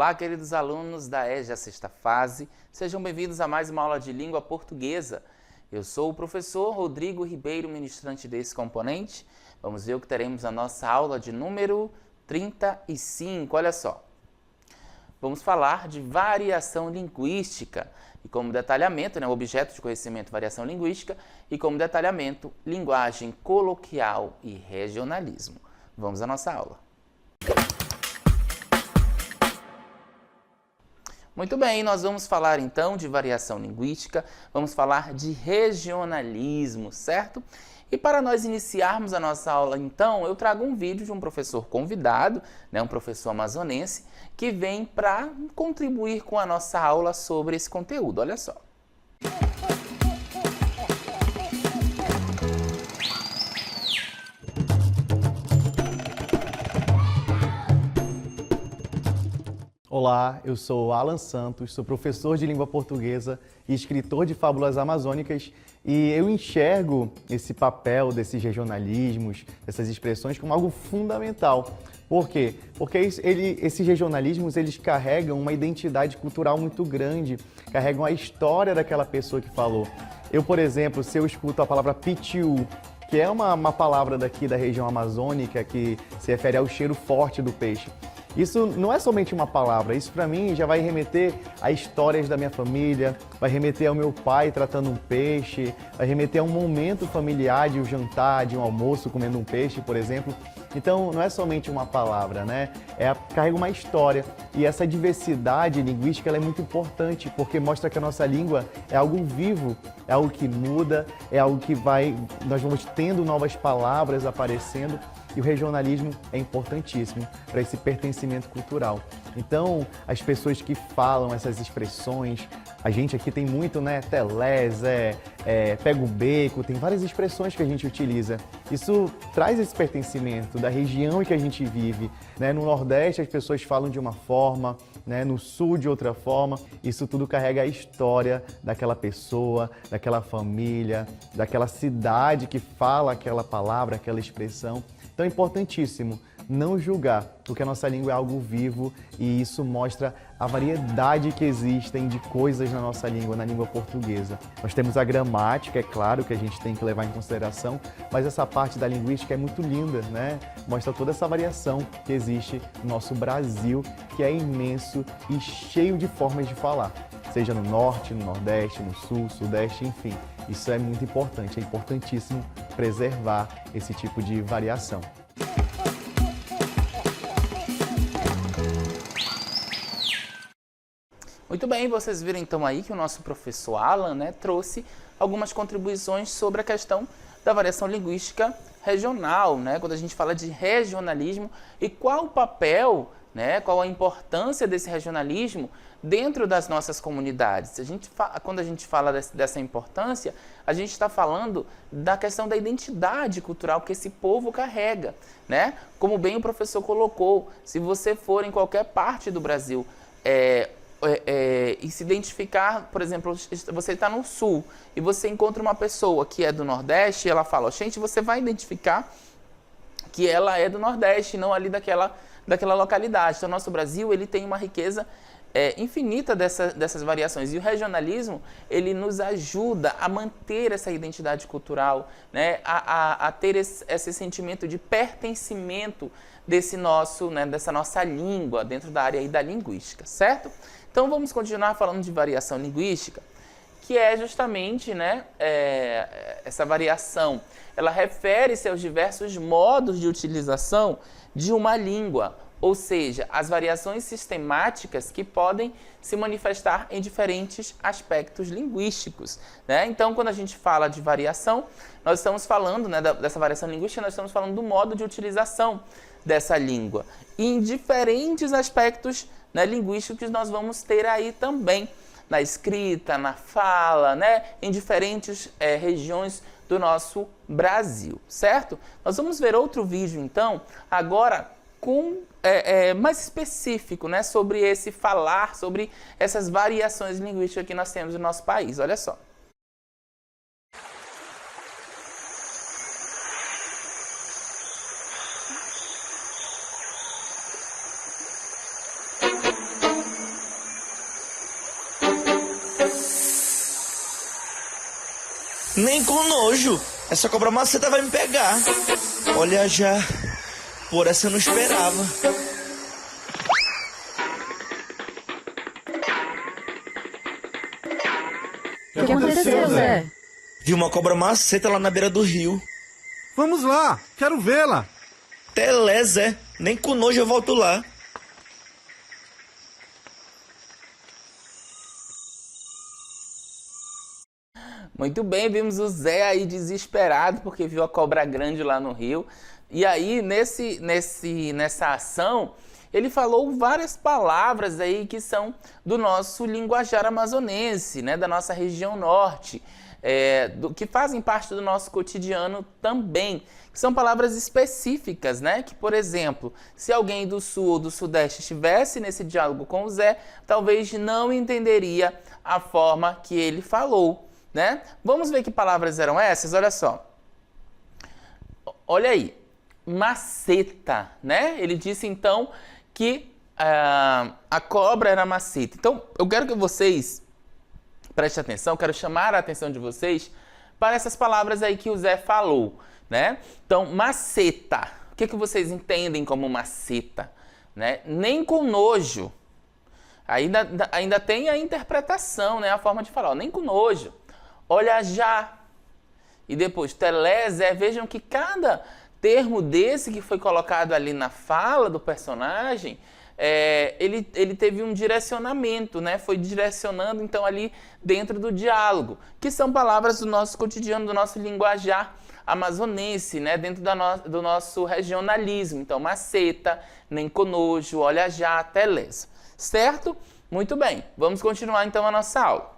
Olá, queridos alunos da EJA Sexta Fase, sejam bem-vindos a mais uma aula de língua portuguesa. Eu sou o professor Rodrigo Ribeiro, ministrante desse componente. Vamos ver o que teremos na nossa aula de número 35, olha só. Vamos falar de variação linguística e como detalhamento, o objeto de conhecimento variação linguística e como detalhamento, linguagem coloquial e regionalismo. Vamos à nossa aula. Muito bem, nós vamos falar então de variação linguística, vamos falar de regionalismo, certo? E para nós iniciarmos a nossa aula então, eu trago um vídeo de um professor convidado, um professor amazonense, que vem para contribuir com a nossa aula sobre esse conteúdo, olha só. Olá, eu sou Alan Santos, sou professor de língua portuguesa e escritor de fábulas amazônicas e eu enxergo esse papel desses regionalismos, dessas expressões como algo fundamental. Por quê? Porque esses regionalismos eles carregam uma identidade cultural muito grande, carregam a história daquela pessoa que falou. Eu, por exemplo, se eu escuto a palavra pitiu, que é uma palavra daqui da região amazônica que se refere ao cheiro forte do peixe. Isso não é somente uma palavra, isso para mim já vai remeter a histórias da minha família, vai remeter ao meu pai tratando um peixe, vai remeter a um momento familiar de um jantar, de um almoço comendo um peixe, por exemplo. Então não é somente uma palavra, né? Carrega uma história e essa diversidade linguística ela é muito importante porque mostra que a nossa língua é algo vivo, é algo que muda, é algo que nós vamos tendo novas palavras aparecendo. E o regionalismo é importantíssimo para esse pertencimento cultural. Então, as pessoas que falam essas expressões, a gente aqui tem muito, né? Telés, pega o beco, tem várias expressões que a gente utiliza. Isso traz esse pertencimento da região em que a gente vive. Né? No Nordeste as pessoas falam de uma forma, né? No Sul de outra forma. Isso tudo carrega a história daquela pessoa, daquela família, daquela cidade que fala aquela palavra, aquela expressão. Então é importantíssimo não julgar, porque a nossa língua é algo vivo e isso mostra a variedade que existem de coisas na nossa língua, na língua portuguesa. Nós temos a gramática, é claro, que a gente tem que levar em consideração, mas essa parte da linguística é muito linda, né? Mostra toda essa variação que existe no nosso Brasil, que é imenso e cheio de formas de falar, seja no Norte, no Nordeste, no Sul, Sudeste, enfim. Isso é muito importante, é importantíssimo preservar esse tipo de variação. Muito bem, vocês viram então aí que o nosso professor Alan, trouxe algumas contribuições sobre a questão da variação linguística regional, quando a gente fala de regionalismo e qual o papel, qual a importância desse regionalismo dentro das nossas comunidades. Quando a gente fala dessa importância, a gente está falando da questão da identidade cultural que esse povo carrega, Como bem o professor colocou, se você for em qualquer parte do Brasil e se identificar, por exemplo, você está no Sul e você encontra uma pessoa que é do Nordeste e ela fala, gente, você vai identificar que ela é do Nordeste, não ali daquela localidade. Então, o nosso Brasil ele tem uma riqueza infinita dessas variações. E o regionalismo, ele nos ajuda a manter essa identidade cultural, a ter esse sentimento de pertencimento dessa nossa língua dentro da área aí da linguística, certo? Então, vamos continuar falando de variação linguística, que é justamente essa variação. Ela refere-se aos diversos modos de utilização de uma língua, ou seja, as variações sistemáticas que podem se manifestar em diferentes aspectos linguísticos. Então, quando a gente fala de variação, nós estamos falando dessa variação linguística, nós estamos falando do modo de utilização dessa língua. E em diferentes aspectos linguísticos nós vamos ter aí também, na escrita, na fala, em diferentes regiões do nosso Brasil, certo? Nós vamos ver outro vídeo, então, agora mais específico, sobre esse falar, sobre essas variações linguísticas que nós temos no nosso país. Olha só. Nem com nojo. Essa cobra maceta vai me pegar. Olha já. Por essa eu não esperava. O que aconteceu, Zé? Vi uma cobra maceta lá na beira do rio. Vamos lá, quero vê-la. Telé, Zé. Nem com nojo eu volto lá. Muito bem, vimos o Zé aí desesperado porque viu a cobra grande lá no rio. E aí, nessa ação, ele falou várias palavras aí que são do nosso linguajar amazonense, né, da nossa região norte, que fazem parte do nosso cotidiano também. Que são palavras específicas, né? Que, por exemplo, se alguém do sul ou do sudeste estivesse nesse diálogo com o Zé, talvez não entenderia a forma que ele falou, né? Vamos ver que palavras eram essas? Olha só. Olha aí. Maceta, né? Ele disse, então, que a cobra era maceta. Então, eu quero que vocês prestem atenção, quero chamar a atenção de vocês para essas palavras aí que o Zé falou, né? Então, maceta. O que vocês entendem como maceta? Né? Nem com nojo. Ainda tem a interpretação, né? A forma de falar. Ó, nem com nojo. Olha já. E depois, telé, Zé. Vejam que cada termo desse que foi colocado ali na fala do personagem, ele teve um direcionamento, né? Foi direcionando, então, ali dentro do diálogo, que são palavras do nosso cotidiano, do nosso linguajar amazonense, né? Dentro do nosso regionalismo. Então, maceta, nem com nojo, olha já, telés. Certo? Muito bem. Vamos continuar, então, a nossa aula.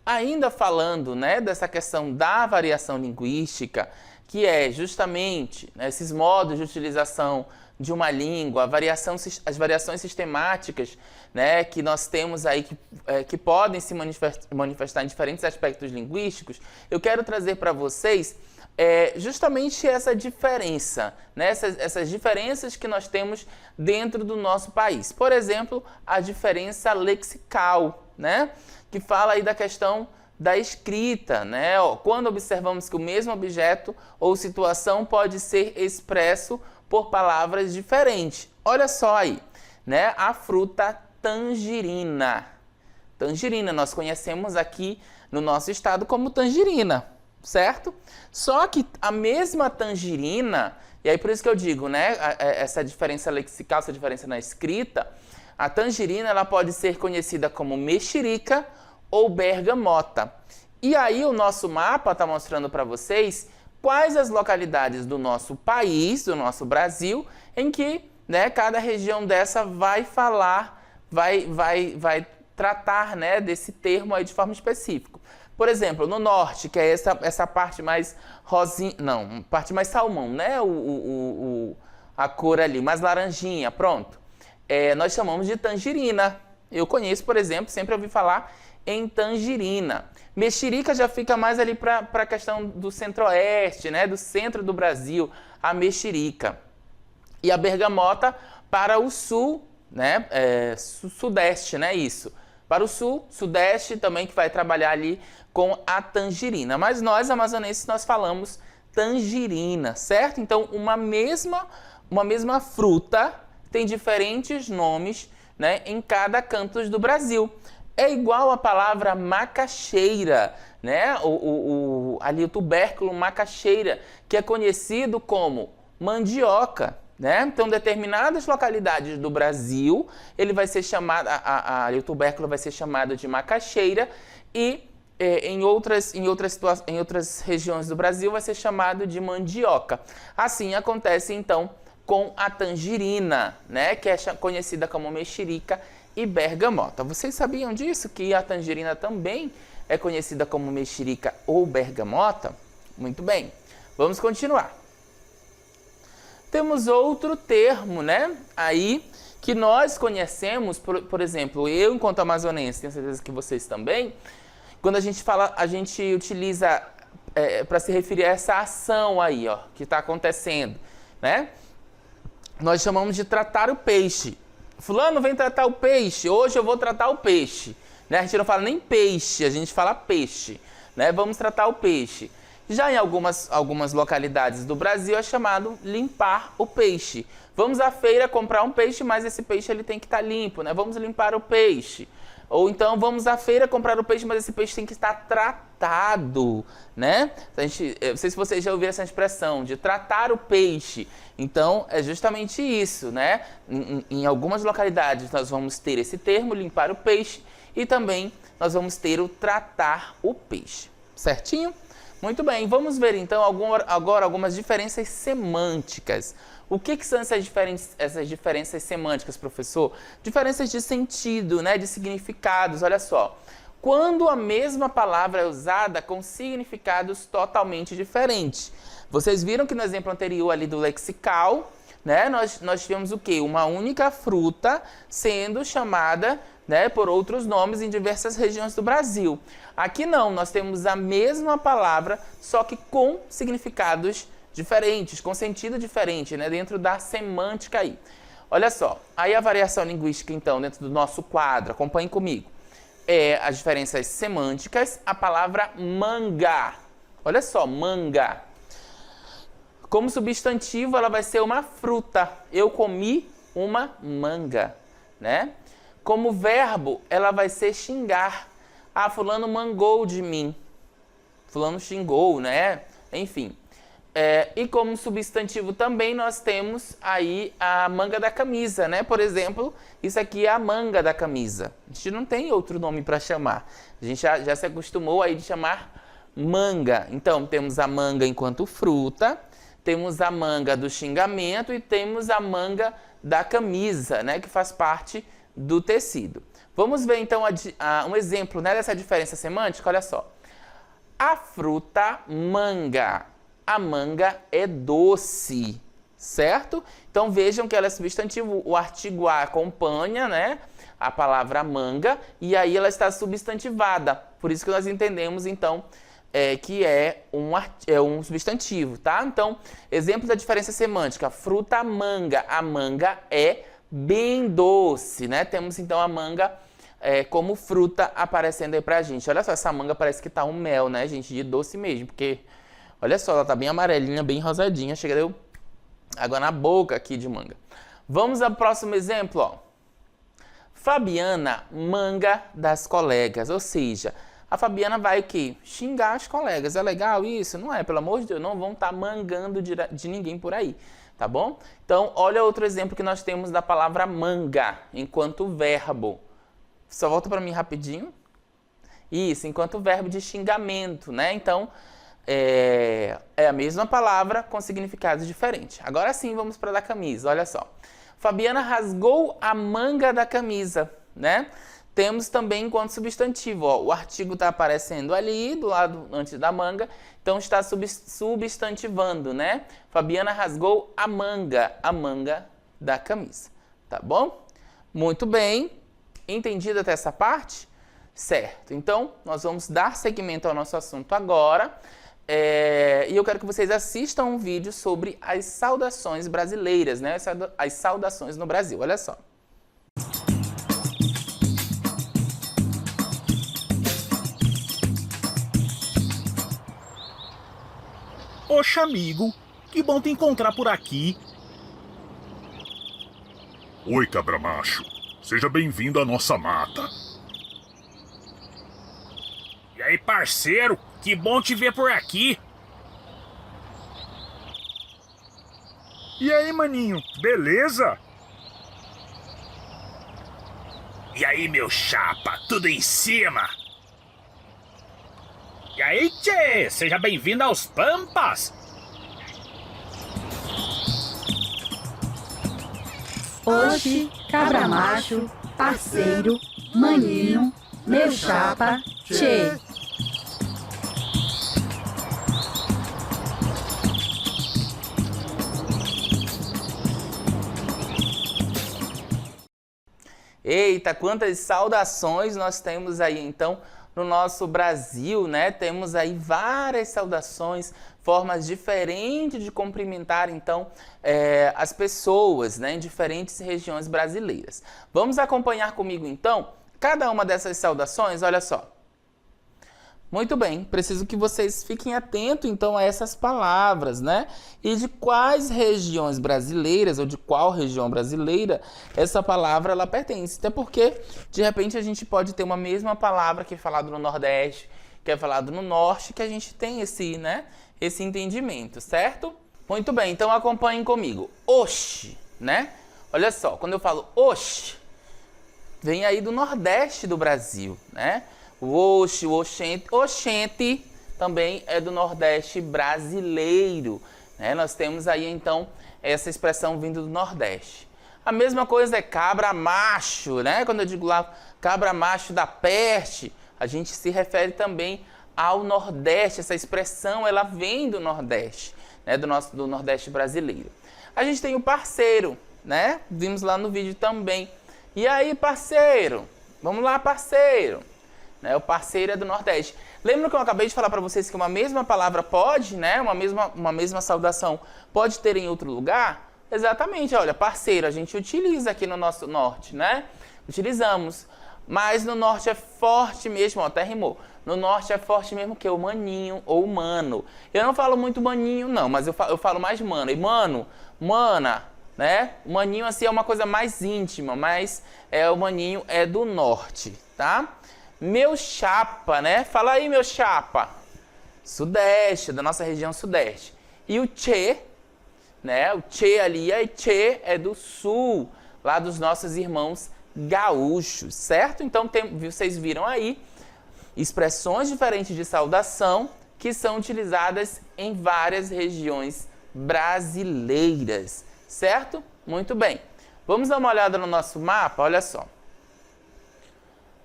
Ainda falando, né, dessa questão da variação linguística, que é justamente, né, esses modos de utilização de uma língua, as variações sistemáticas, né, que nós temos aí que podem se manifestar em diferentes aspectos linguísticos, eu quero trazer para vocês justamente essa diferença, né, essas diferenças que nós temos dentro do nosso país. Por exemplo, a diferença lexical, né, que fala aí da questão da escrita, né? Quando observamos que o mesmo objeto ou situação pode ser expresso por palavras diferentes. Olha só aí, né? A fruta tangerina. Tangerina, nós conhecemos aqui no nosso estado como tangerina, certo? Só que a mesma tangerina, e aí por isso que eu digo, né? Essa diferença lexical, essa diferença na escrita, a tangerina ela pode ser conhecida como mexerica ou bergamota. E aí o nosso mapa está mostrando para vocês quais as localidades do nosso país, do nosso Brasil, em que, né, cada região dessa vai falar, vai tratar, né, desse termo aí de forma específica. Por exemplo, no norte, que é essa parte mais rosinha, não, parte mais salmão, né, a cor ali, mais laranjinha, pronto. Nós chamamos de tangerina. Eu conheço, por exemplo, sempre ouvi falar em tangerina. Mexerica já fica mais ali para a questão do centro-oeste, né, do centro do Brasil, a mexerica. E a bergamota para o sul, né, sudeste, né, isso. Para o sul, sudeste também, que vai trabalhar ali com a tangerina. Mas nós, amazonenses, nós falamos tangerina, certo? Então, uma mesma fruta tem diferentes nomes, né, em cada canto do Brasil. É igual a palavra macaxeira, né? Ali o tubérculo macaxeira, que é conhecido como mandioca, né? Então, determinadas localidades do Brasil, ele vai ser chamado, o tubérculo vai ser chamado de macaxeira e em outras regiões do Brasil vai ser chamado de mandioca. Assim acontece, então, com a tangerina, né? Que é conhecida como mexerica e bergamota. Vocês sabiam disso? Que a tangerina também é conhecida como mexerica ou bergamota? Muito bem, vamos continuar. Temos outro termo, né? Aí que nós conhecemos, por exemplo, eu enquanto amazonense, tenho certeza que vocês também, quando a gente fala, a gente utiliza para se referir a essa ação aí, ó, que está acontecendo, né? Nós chamamos de tratar o peixe. fulano vem tratar o peixe, hoje eu vou tratar o peixe. Né? A gente não fala nem peixe, a gente fala peixe. Né? Vamos tratar o peixe. Já em algumas localidades do Brasil é chamado limpar o peixe. Vamos à feira comprar um peixe, mas esse peixe ele tem que estar limpo, né? Vamos limpar o peixe. Ou então vamos à feira comprar o peixe, mas esse peixe tem que estar tratado, né? Não sei se vocês já ouviram essa expressão de tratar o peixe. Então é justamente isso, né? Em algumas localidades nós vamos ter esse termo, limpar o peixe, e também nós vamos ter o tratar o peixe. Certinho? Muito bem, vamos ver então agora algumas diferenças semânticas. O que são essas diferenças semânticas, professor? Diferenças de sentido, né, de significados, olha só. Quando a mesma palavra é usada com significados totalmente diferentes. Vocês viram que no exemplo anterior ali do lexical, né, nós tivemos o quê? Uma única fruta sendo chamada, né, por outros nomes em diversas regiões do Brasil. Aqui não, nós temos a mesma palavra, só que com significados diferentes, com sentido diferente, né, dentro da semântica aí. Olha só, aí a variação linguística, então, dentro do nosso quadro, acompanhem comigo. As diferenças semânticas, a palavra manga. Olha só, manga. Como substantivo, ela vai ser uma fruta. Eu comi uma manga, né? Como verbo, ela vai ser xingar. Ah, fulano mangou de mim. Fulano xingou, né? Enfim. E como substantivo também nós temos aí a manga da camisa, né? Por exemplo, isso aqui é a manga da camisa. A gente não tem outro nome para chamar. A gente já se acostumou aí de chamar manga. Então, temos a manga enquanto fruta, temos a manga do xingamento e temos a manga da camisa, né? Que faz parte do tecido. Vamos ver então um exemplo, né, dessa diferença semântica. Olha só. A fruta manga. A manga é doce, certo? Então vejam que ela é substantivo, o artigo a acompanha, né, a palavra manga, e aí ela está substantivada. Por isso que nós entendemos então que é um substantivo, tá? Então, exemplo da diferença semântica, fruta manga. A manga é bem doce, né? Temos então a manga como fruta aparecendo aí pra gente. Olha só, essa manga parece que tá um mel, né, gente? De doce mesmo, porque olha só, ela tá bem amarelinha, bem rosadinha. Chega, deu água na boca aqui de manga. Vamos ao próximo exemplo, ó. Fabiana manga das colegas. Ou seja, a Fabiana vai o quê? Xingar as colegas. É legal isso? Não é, pelo amor de Deus. Não vão estar mangando de ninguém por aí, tá bom? Então, olha outro exemplo que nós temos da palavra manga, enquanto verbo. Só volta para mim rapidinho. Isso, enquanto verbo de xingamento, né? Então, é a mesma palavra com significados diferentes. Agora sim, vamos para a da camisa. Olha só. Fabiana rasgou a manga da camisa, né? Temos também enquanto substantivo, ó, o artigo está aparecendo ali do lado antes da manga, então está substantivando, né? Fabiana rasgou a manga da camisa, tá bom? Muito bem, entendido até essa parte? Certo, então nós vamos dar seguimento ao nosso assunto agora. E eu quero que vocês assistam um vídeo sobre as saudações brasileiras, né? As saudações no Brasil, olha só. Oxe, amigo, que bom te encontrar por aqui. Oi, cabra macho. Seja bem-vindo à nossa mata. E aí, parceiro, que bom te ver por aqui. E aí, maninho, beleza? E aí, meu chapa, tudo em cima? E aí, tchê, seja bem-vindo aos Pampas. Oxi, cabra macho, parceiro, maninho, meu chapa, tchê. Eita, quantas saudações nós temos aí, então, no nosso Brasil, né? Temos aí várias saudações, formas diferentes de cumprimentar, então, as pessoas, né, em diferentes regiões brasileiras. Vamos acompanhar comigo, então, cada uma dessas saudações, olha só. Muito bem, preciso que vocês fiquem atentos, então, a essas palavras, né? E de quais regiões brasileiras, ou de qual região brasileira, essa palavra, ela pertence. Até porque, de repente, a gente pode ter uma mesma palavra que é falada no Nordeste, que é falado no Norte, que a gente tem esse, né, esse entendimento, certo? Muito bem, então acompanhem comigo. Oxe, né? Olha só, quando eu falo oxe, vem aí do Nordeste do Brasil, né? O oxe, o oxente, oxente também é do Nordeste brasileiro, né? Nós temos aí, então, essa expressão vindo do Nordeste. A mesma coisa é cabra macho, né? Quando eu digo lá cabra macho da peste, a gente se refere também ao Nordeste. Essa expressão, ela vem do Nordeste, né? Do Nordeste brasileiro. A gente tem o parceiro, né? Vimos lá no vídeo também. E aí, parceiro? Vamos lá, parceiro. Né? O parceiro é do Nordeste. Lembra que eu acabei de falar para vocês que uma mesma palavra pode, né? Uma mesma saudação pode ter em outro lugar? Exatamente, olha, parceiro, a gente utiliza aqui no nosso Norte, né? Utilizamos. Mas no Norte é forte mesmo, ó, até rimou. No Norte é forte mesmo que o maninho ou o mano. Eu não falo muito maninho, não, mas eu falo mais mano. E mano, mana, né? O maninho, assim, é uma coisa mais íntima, mas o maninho é do Norte, tá? Meu chapa, né? Fala aí, meu chapa. Sudeste, da nossa região Sudeste. E o tchê, né? O tchê ali, e tchê é do Sul, lá dos nossos irmãos gaúchos, certo? Então, vocês viram aí expressões diferentes de saudação que são utilizadas em várias regiões brasileiras, certo? Muito bem. Vamos dar uma olhada no nosso mapa, olha só.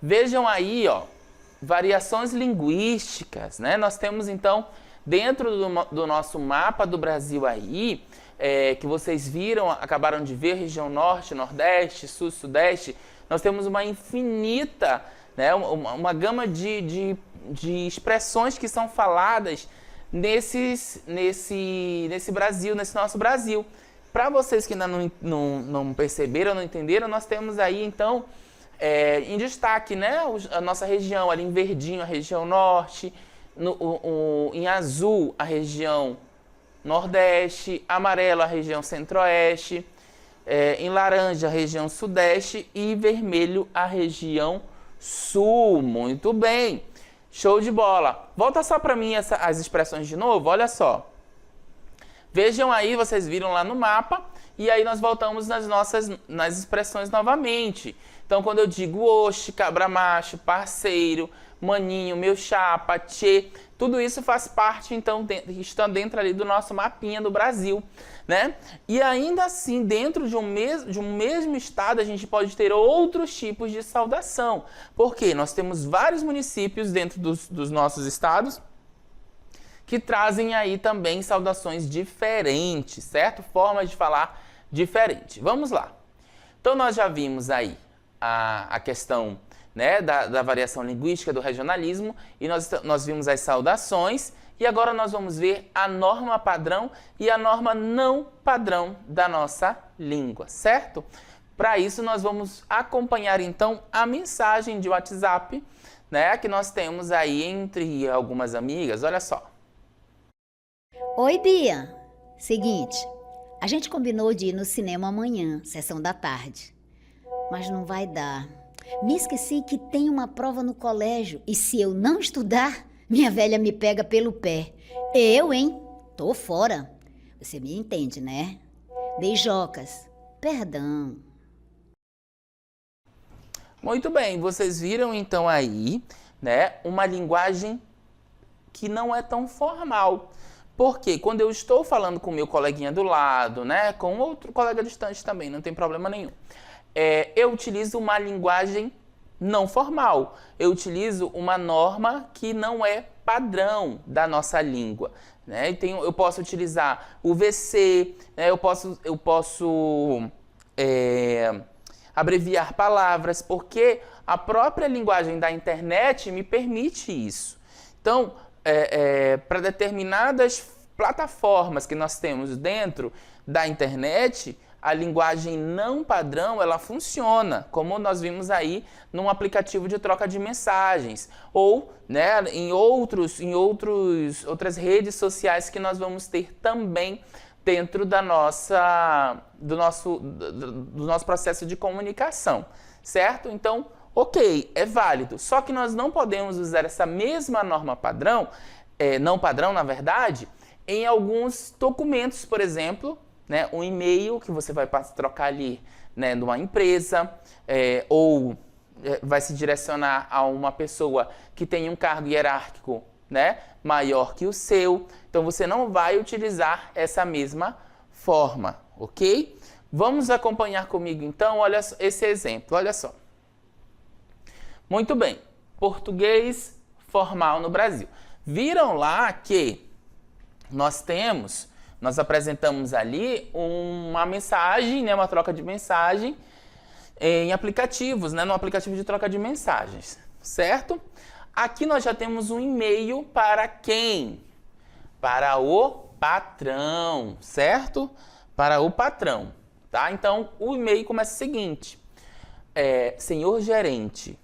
Vejam aí, ó, variações linguísticas, né? Nós temos, então, dentro do nosso mapa do Brasil aí, que vocês viram, acabaram de ver, região Norte, Nordeste, Sul, Sudeste, nós temos uma infinita, né, uma gama de expressões que são faladas nesse Brasil, nesse nosso Brasil. Para vocês que ainda não perceberam, não entenderam, nós temos aí, então, em destaque, né, a nossa região, ali em verdinho, a região Norte, em azul, a região Nordeste, amarelo, a região Centro-Oeste, em laranja, a região Sudeste e vermelho, a região Sul. Muito bem, show de bola. Volta só para mim as expressões de novo, olha só. Vejam aí, vocês viram lá no mapa, e aí nós voltamos nas expressões novamente. Então, quando eu digo oxe, cabra macho, parceiro, maninho, meu chapa, tchê, tudo isso faz parte, então, está dentro ali do nosso mapinha do Brasil, né? E ainda assim, dentro de um mesmo estado, a gente pode ter outros tipos de saudação. Por quê? Nós temos vários municípios dentro dos nossos estados que trazem aí também saudações diferentes, certo? Formas de falar diferente. Vamos lá. Então, nós já vimos aí a questão, né, da variação linguística, do regionalismo, e nós vimos as saudações, e agora nós vamos ver a norma padrão e a norma não padrão da nossa língua, certo? Para isso, nós vamos acompanhar, então, a mensagem de WhatsApp, né, que nós temos aí entre algumas amigas. Olha só. Oi, Bia. Seguinte, a gente combinou de ir no cinema amanhã, sessão da tarde. Mas não vai dar. Me esqueci que tem uma prova no colégio e se eu não estudar, minha velha me pega pelo pé. Eu, hein? Tô fora. Você me entende, né? Beijocas. Perdão. Muito bem, vocês viram então aí, né, uma linguagem que não é tão formal. Porque quando eu estou falando com o meu coleguinha do lado, né, com outro colega distante também, não tem problema nenhum. Eu utilizo uma linguagem não formal. Eu utilizo uma norma que não é padrão da nossa língua, né? Então, eu posso utilizar o VC, né? Eu posso abreviar palavras, porque a própria linguagem da internet me permite isso. Então, para plataformas que nós temos dentro da internet, a linguagem não padrão, ela funciona, como nós vimos aí num aplicativo de troca de mensagens, ou, né, em outras redes sociais que nós vamos ter também dentro do nosso processo de comunicação, certo? Então, ok, é válido, só que nós não podemos usar essa mesma norma padrão, não padrão, na verdade, em alguns documentos, por exemplo, né, um e-mail que você vai trocar ali, né, numa empresa, ou vai se direcionar a uma pessoa que tem um cargo hierárquico, né, maior que o seu. Então, você não vai utilizar essa mesma forma, ok? Vamos acompanhar comigo, então, olha esse exemplo, olha só. Muito bem, português formal no Brasil. Viram lá que nós apresentamos ali uma mensagem, né, uma troca de mensagem em aplicativos, né, no aplicativo de troca de mensagens, certo? Aqui nós já temos um e-mail para quem? Para o patrão, certo? Para o patrão, tá? Então, o e-mail começa o seguinte: senhor gerente,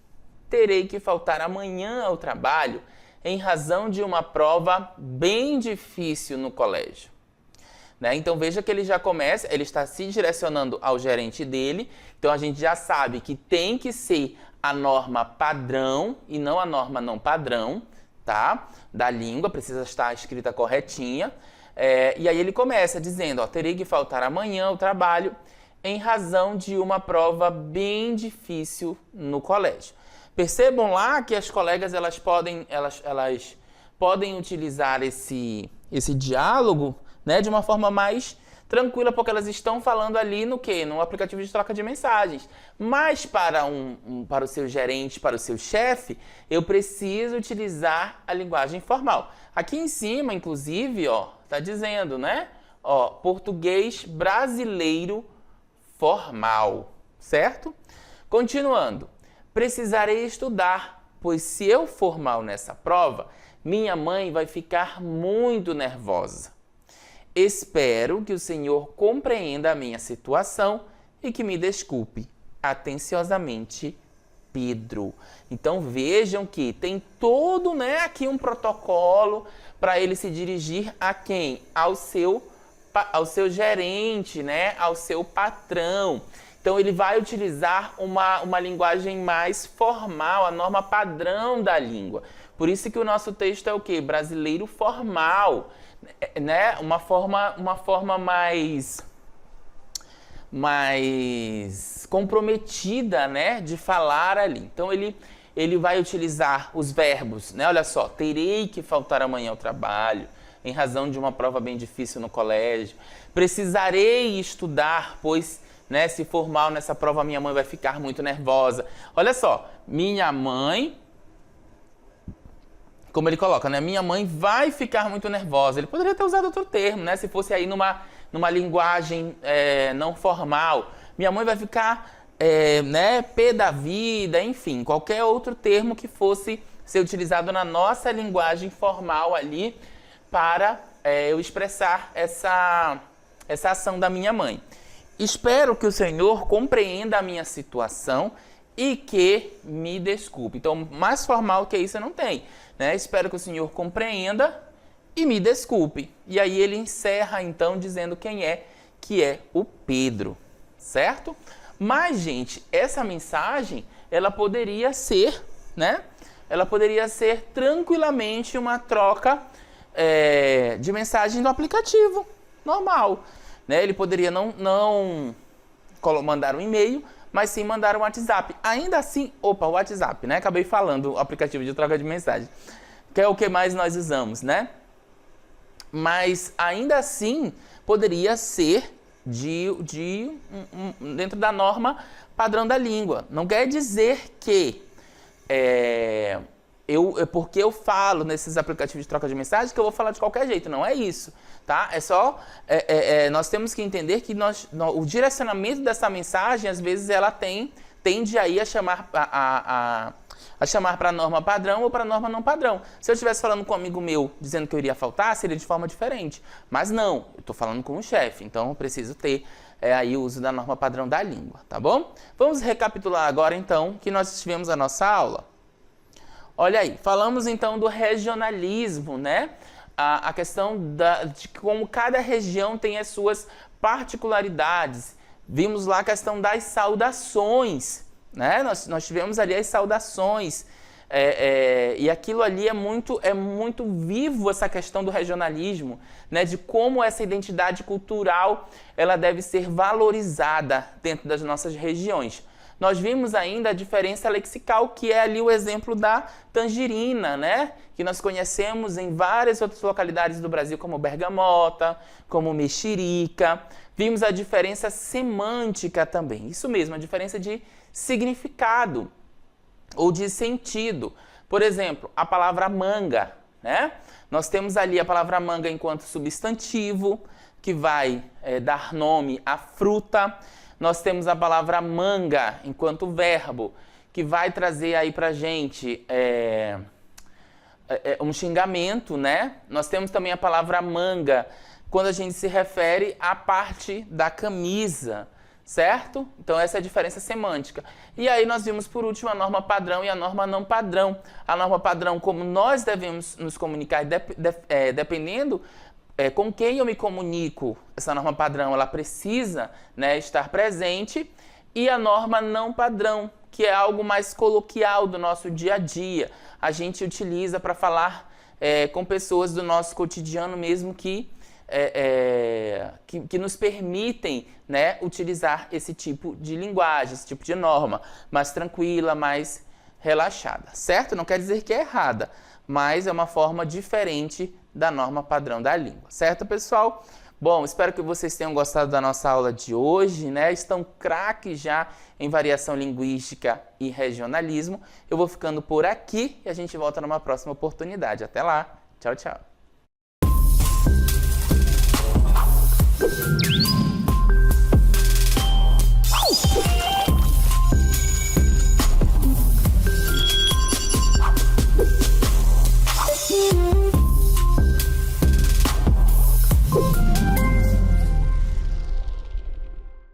terei que faltar amanhã ao trabalho em razão de uma prova bem difícil no colégio. Né? Então veja que ele já começa, ele está se direcionando ao gerente dele, então a gente já sabe que tem que ser a norma padrão e não a norma não padrão, tá? Da língua, precisa estar escrita corretinha. E aí ele começa dizendo, ó, terei que faltar amanhã ao trabalho em razão de uma prova bem difícil no colégio. Percebam lá que as colegas elas podem utilizar esse diálogo, né, de uma forma mais tranquila, porque elas estão falando ali no quê? No aplicativo de troca de mensagens. Mas para o seu gerente, para o seu chefe, eu preciso utilizar a linguagem formal. Aqui em cima, inclusive, ó, tá dizendo, né? Ó, português brasileiro formal, certo? Continuando. Precisarei estudar, pois se eu for mal nessa prova, minha mãe vai ficar muito nervosa. Espero que o senhor compreenda a minha situação e que me desculpe. Atenciosamente, Pedro. Então vejam que tem todo, né, aqui um protocolo para ele se dirigir a quem? Ao seu gerente, né, ao seu patrão. Então ele vai utilizar uma linguagem mais formal, a norma padrão da língua. Por isso que o nosso texto é o quê? Brasileiro formal, né? Uma forma mais comprometida, né, de falar ali. Então ele vai utilizar os verbos, né? Olha só, terei que faltar amanhã ao trabalho em razão de uma prova bem difícil no colégio. Precisarei estudar, pois, né, se for mal nessa prova, minha mãe vai ficar muito nervosa. Olha só, minha mãe, como ele coloca, né, minha mãe vai ficar muito nervosa. Ele poderia ter usado outro termo, né, se fosse aí numa linguagem não formal. Minha mãe vai ficar, né, pé da vida, enfim, qualquer outro termo que fosse ser utilizado na nossa linguagem formal ali para eu expressar essa ação da minha mãe. Espero que o Senhor compreenda a minha situação e que me desculpe. Então, mais formal que isso não tem, né? Espero que o Senhor compreenda e me desculpe. E aí ele encerra, então, dizendo quem é, que é o Pedro, certo? Mas, gente, essa mensagem, ela poderia ser, né? Ela poderia ser tranquilamente uma troca de mensagem do aplicativo, normal. Né? Ele poderia não mandar um e-mail, mas sim mandar um WhatsApp. Ainda assim, o WhatsApp, né? Acabei falando, o aplicativo de troca de mensagem, que é o que mais nós usamos, né? Mas ainda assim, poderia ser dentro da norma padrão da língua. Não quer dizer que porque eu falo nesses aplicativos de troca de mensagem que eu vou falar de qualquer jeito. Não é isso, tá? É só... nós temos que entender que o direcionamento dessa mensagem, às vezes, ela tende aí a chamar... a chamar para a norma padrão ou para a norma não padrão. Se eu estivesse falando com um amigo meu dizendo que eu iria faltar, seria de forma diferente. Mas não, eu estou falando com um chefe, então eu preciso ter aí o uso da norma padrão da língua, tá bom? Vamos recapitular agora então que nós tivemos a nossa aula. Olha aí, falamos então do regionalismo, né? A questão de como cada região tem as suas particularidades. Vimos lá a questão das saudações, né? Nós tivemos ali as saudações. E aquilo ali é muito vivo, essa questão do regionalismo, né? De como essa identidade cultural ela deve ser valorizada dentro das nossas regiões. Nós vimos ainda a diferença lexical, que é ali o exemplo da tangerina, né? Que nós conhecemos em várias outras localidades do Brasil, como bergamota, como mexerica. Vimos a diferença semântica também. Isso mesmo, a diferença de significado ou de sentido. Por exemplo, a palavra manga, né? Nós temos ali a palavra manga enquanto substantivo, que vai dar nome à fruta. Nós temos a palavra manga enquanto verbo, que vai trazer aí pra gente um xingamento, né? Nós temos também a palavra manga quando a gente se refere à parte da camisa, certo? Então essa é a diferença semântica. E aí nós vimos por último a norma padrão e a norma não padrão. A norma padrão, como nós devemos nos comunicar, dependendo com quem eu me comunico, essa norma padrão ela precisa, né, estar presente. E a norma não padrão, que é algo mais coloquial do nosso dia a dia. A gente utiliza para falar com pessoas do nosso cotidiano mesmo que nos permitem, né, utilizar esse tipo de linguagem, esse tipo de norma, mais tranquila, mais relaxada, certo? Não quer dizer que é errada, mas é uma forma diferente da norma padrão da língua, certo, pessoal? Bom, espero que vocês tenham gostado da nossa aula de hoje, né? Estão craques já em variação linguística e regionalismo. Eu vou ficando por aqui e a gente volta numa próxima oportunidade. Até lá. Tchau, tchau.